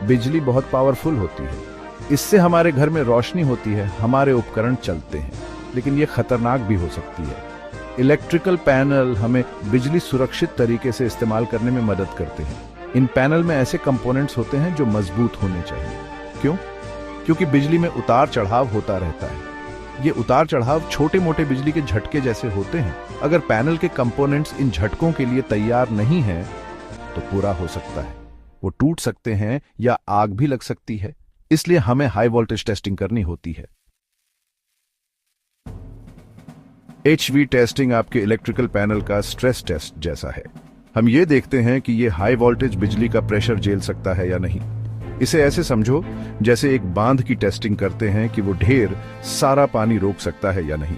बिजली बहुत पावरफुल होती है, इससे हमारे घर में रोशनी होती है, हमारे उपकरण चलते हैं, लेकिन ये खतरनाक भी हो सकती है। इलेक्ट्रिकल पैनल हमें बिजली सुरक्षित तरीके से इस्तेमाल करने में मदद करते हैं। इन पैनल में ऐसे कंपोनेंट्स होते हैं जो मजबूत होने चाहिए। क्यों? क्योंकि बिजली में उतार चढ़ाव होता रहता है। ये उतार चढ़ाव छोटे मोटे बिजली के झटके जैसे होते हैं। अगर पैनल के कंपोनेंट्स इन झटकों के लिए तैयार नहीं हैं, तो पूरा हो सकता है, वो टूट सकते हैं या आग भी लग सकती है। इसलिए हमें हाई वोल्टेज टेस्टिंग करनी होती है। HV टेस्टिंग आपके इलेक्ट्रिकल पैनल का स्ट्रेस टेस्ट जैसा है। हम ये देखते हैं कि ये हाई वोल्टेज बिजली का प्रेशर झेल सकता है या नहीं। इसे ऐसे समझो जैसे एक बांध की टेस्टिंग करते हैं कि वो ढेर सारा पानी रोक सकता है या नहीं।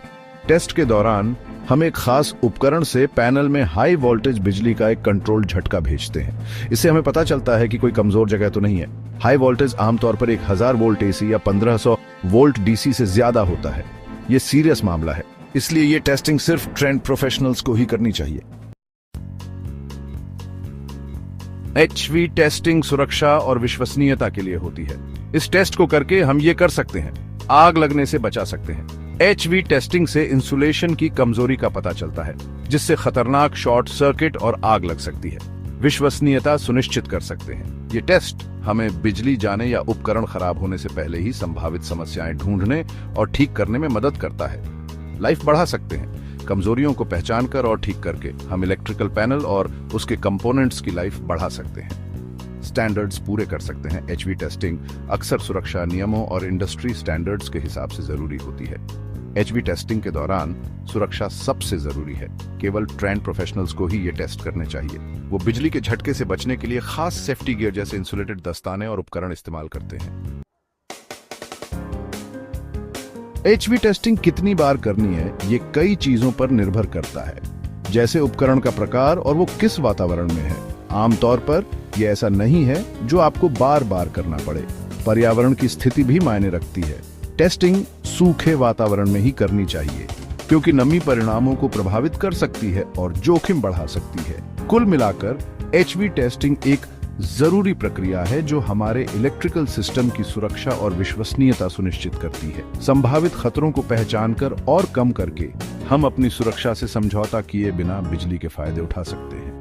टेस्ट के दौरान हम एक खास उपकरण से पैनल में हाई वोल्टेज बिजली का एक कंट्रोल झटका भेजते हैं। इससे हमें पता चलता है कि कोई कमजोर जगह तो नहीं है। हाई वोल्टेज आमतौर पर 1000 वोल्ट AC या 1500 वोल्ट DC से ज्यादा होता है। ये सीरियस मामला है, इसलिए ये टेस्टिंग सिर्फ ट्रेंड प्रोफेशनल्स को ही करनी चाहिए। HV टेस्टिंग सुरक्षा और विश्वसनीयता के लिए होती है। इस टेस्ट को करके हम ये कर सकते हैं, आग लगने से बचा सकते हैं। HV टेस्टिंग से इंसुलेशन की कमजोरी का पता चलता है, जिससे खतरनाक शॉर्ट सर्किट और आग लग सकती है। विश्वसनीयता सुनिश्चित कर सकते हैं। ये टेस्ट हमें बिजली जाने या उपकरण खराब होने से पहले ही संभावित समस्याएं ढूंढने और ठीक करने में मदद करता है। लाइफ बढ़ा सकते हैं। कमजोरियों को पहचान कर और ठीक करके हम इलेक्ट्रिकल पैनल और उसके कंपोनेंट्स की लाइफ बढ़ा सकते हैं, स्टैंडर्ड्स पूरे कर सकते हैं। HV टेस्टिंग अक्सर सुरक्षा नियमों और इंडस्ट्री स्टैंडर्ड्स के हिसाब से जरूरी होती है। HV टेस्टिंग के दौरान सुरक्षा सबसे जरूरी है। केवल ट्रेंड प्रोफेशनल्स को ही ये टेस्ट करने चाहिए। वो बिजली के झटके से बचने के लिए खास सेफ्टी गियर जैसे इंसुलेटेड दस्ताने और उपकरण इस्तेमाल करते हैं। HV टेस्टिंग कितनी बार करनी है, ये कई चीजों पर निर्भर करता है, जैसे उपकरण का प्रकार और वो किस वातावरण में है। आमतौर पर यह ऐसा नहीं है जो आपको बार बार करना पड़े। पर्यावरण की स्थिति भी मायने रखती है। टेस्टिंग सूखे वातावरण में ही करनी चाहिए, क्योंकि नमी परिणामों को प्रभावित कर सकती है और जोखिम बढ़ा सकती है। कुल मिलाकर HV टेस्टिंग एक जरूरी प्रक्रिया है जो हमारे इलेक्ट्रिकल सिस्टम की सुरक्षा और विश्वसनीयता सुनिश्चित करती है। संभावित खतरों को पहचानकर और कम करके हम अपनी सुरक्षा से समझौता किए बिना बिजली के फायदे उठा सकते हैं।